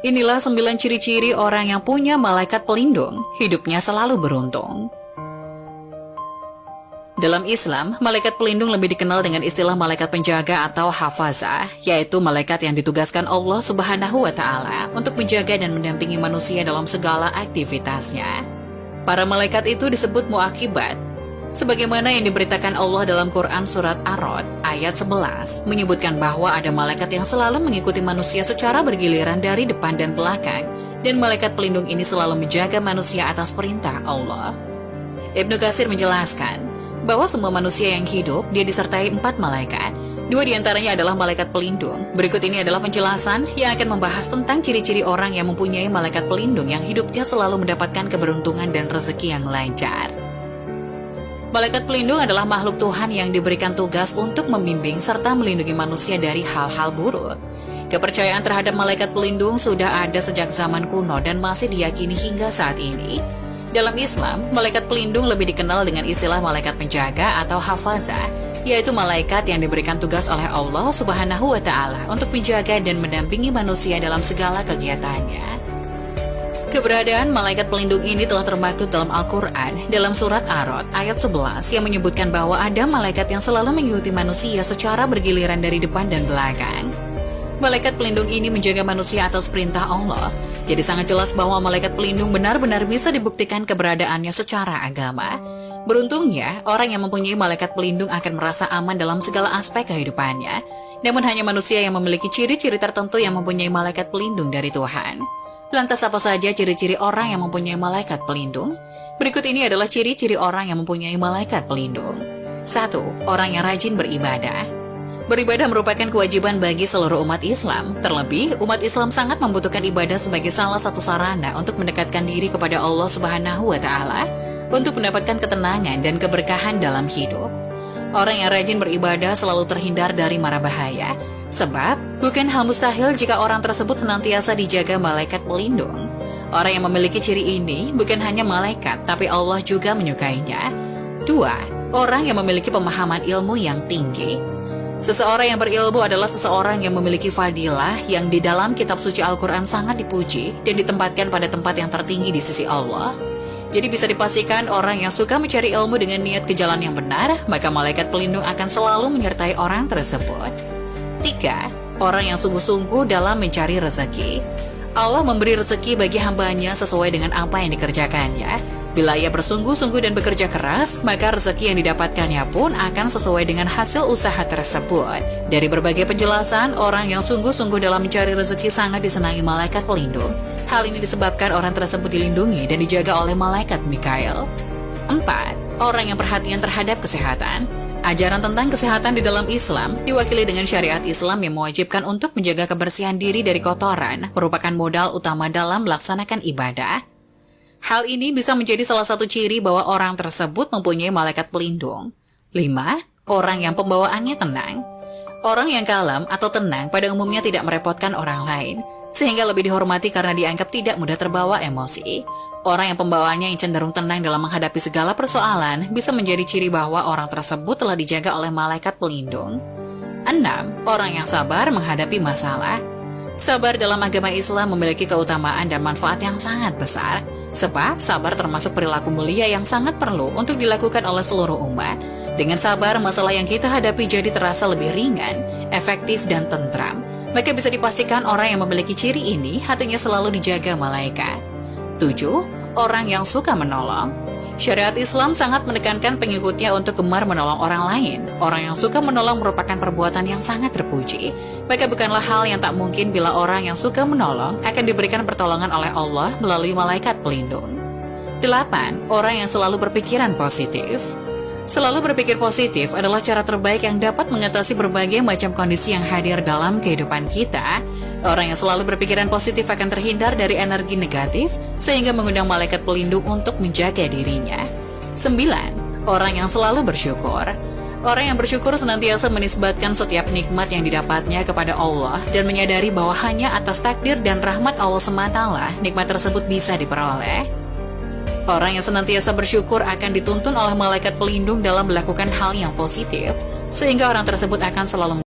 Inilah 9 ciri-ciri orang yang punya malaikat pelindung, hidupnya selalu beruntung. Dalam Islam, malaikat pelindung lebih dikenal dengan istilah malaikat penjaga atau hafazah, yaitu malaikat yang ditugaskan Allah Subhanahu wa Ta'ala untuk menjaga dan mendampingi manusia dalam segala aktivitasnya. Para malaikat itu disebut muakibat, sebagaimana yang diberitakan Allah dalam Quran Surat Ar-Ra'd ayat 11, menyebutkan bahwa ada malaikat yang selalu mengikuti manusia secara bergiliran dari depan dan belakang, dan malaikat pelindung ini selalu menjaga manusia atas perintah Allah. Ibnu Katsir menjelaskan bahwa semua manusia yang hidup, dia disertai 4 malaikat. 2 diantaranya adalah malaikat pelindung. Berikut ini adalah penjelasan yang akan membahas tentang ciri-ciri orang yang mempunyai malaikat pelindung yang hidupnya selalu mendapatkan keberuntungan dan rezeki yang lancar. Malaikat pelindung adalah makhluk Tuhan yang diberikan tugas untuk membimbing serta melindungi manusia dari hal-hal buruk. Kepercayaan terhadap malaikat pelindung sudah ada sejak zaman kuno dan masih diyakini hingga saat ini. Dalam Islam, malaikat pelindung lebih dikenal dengan istilah malaikat penjaga atau hafazah, yaitu malaikat yang diberikan tugas oleh Allah Subhanahu wa Ta'ala untuk menjaga dan mendampingi manusia dalam segala kegiatannya. Keberadaan malaikat pelindung ini telah termaktub dalam Al-Quran dalam surat Ar-Ra'd ayat 11 yang menyebutkan bahwa ada malaikat yang selalu mengikuti manusia secara bergiliran dari depan dan belakang. Malaikat pelindung ini menjaga manusia atas perintah Allah, jadi sangat jelas bahwa malaikat pelindung benar-benar bisa dibuktikan keberadaannya secara agama. Beruntungnya, orang yang mempunyai malaikat pelindung akan merasa aman dalam segala aspek kehidupannya. Namun hanya manusia yang memiliki ciri-ciri tertentu yang mempunyai malaikat pelindung dari Tuhan. Lantas apa saja ciri-ciri orang yang mempunyai malaikat pelindung? Berikut ini adalah ciri-ciri orang yang mempunyai malaikat pelindung. 1. Orang yang rajin beribadah. Beribadah merupakan kewajiban bagi seluruh umat Islam. Terlebih, umat Islam sangat membutuhkan ibadah sebagai salah satu sarana untuk mendekatkan diri kepada Allah Subhanahu wa Ta'ala, untuk mendapatkan ketenangan dan keberkahan dalam hidup. Orang yang rajin beribadah selalu terhindar dari mara bahaya. Sebab, bukan hal mustahil jika orang tersebut senantiasa dijaga malaikat pelindung. Orang yang memiliki ciri ini bukan hanya malaikat, tapi Allah juga menyukainya. 2. Orang yang memiliki pemahaman ilmu yang tinggi. Seseorang yang berilmu adalah seseorang yang memiliki fadilah yang di dalam kitab suci Al-Quran sangat dipuji dan ditempatkan pada tempat yang tertinggi di sisi Allah. Jadi bisa dipastikan orang yang suka mencari ilmu dengan niat ke jalan yang benar, maka malaikat pelindung akan selalu menyertai orang tersebut. 3. Orang yang sungguh-sungguh dalam mencari rezeki. Allah memberi rezeki bagi hambanya sesuai dengan apa yang dikerjakannya. Bila ia bersungguh-sungguh dan bekerja keras, maka rezeki yang didapatkannya pun akan sesuai dengan hasil usaha tersebut. Dari berbagai penjelasan, orang yang sungguh-sungguh dalam mencari rezeki sangat disenangi malaikat pelindung. Hal ini disebabkan orang tersebut dilindungi dan dijaga oleh malaikat Mikail. 4. Orang yang perhatian terhadap kesehatan. Ajaran tentang kesehatan di dalam Islam diwakili dengan syariat Islam yang mewajibkan untuk menjaga kebersihan diri dari kotoran, merupakan modal utama dalam melaksanakan ibadah. Hal ini bisa menjadi salah satu ciri bahwa orang tersebut mempunyai malaikat pelindung. 5. Orang yang pembawaannya tenang. Orang yang kalem atau tenang pada umumnya tidak merepotkan orang lain, sehingga lebih dihormati karena dianggap tidak mudah terbawa emosi. Orang yang pembawaannya yang cenderung tenang dalam menghadapi segala persoalan bisa menjadi ciri bahwa orang tersebut telah dijaga oleh malaikat pelindung. 6. Orang yang sabar menghadapi masalah. Sabar dalam agama Islam memiliki keutamaan dan manfaat yang sangat besar. Sebab sabar termasuk perilaku mulia yang sangat perlu untuk dilakukan oleh seluruh umat. Dengan sabar, masalah yang kita hadapi jadi terasa lebih ringan, efektif, dan tentram. Maka bisa dipastikan orang yang memiliki ciri ini hatinya selalu dijaga malaikat. 7. Orang yang suka menolong. Syariat Islam sangat menekankan pengikutnya untuk gemar menolong orang lain. Orang yang suka menolong merupakan perbuatan yang sangat terpuji. Maka bukanlah hal yang tak mungkin bila orang yang suka menolong akan diberikan pertolongan oleh Allah melalui malaikat pelindung. 8. Orang yang selalu berpikiran positif. Selalu berpikir positif adalah cara terbaik yang dapat mengatasi berbagai macam kondisi yang hadir dalam kehidupan kita. Orang yang selalu berpikiran positif akan terhindar dari energi negatif, sehingga mengundang malaikat pelindung untuk menjaga dirinya. 9. Orang yang selalu bersyukur. Orang yang bersyukur senantiasa menisbatkan setiap nikmat yang didapatnya kepada Allah dan menyadari bahwa hanya atas takdir dan rahmat Allah semata nikmat tersebut bisa diperoleh. Orang yang senantiasa bersyukur akan dituntun oleh malaikat pelindung dalam melakukan hal yang positif, sehingga orang tersebut akan selalu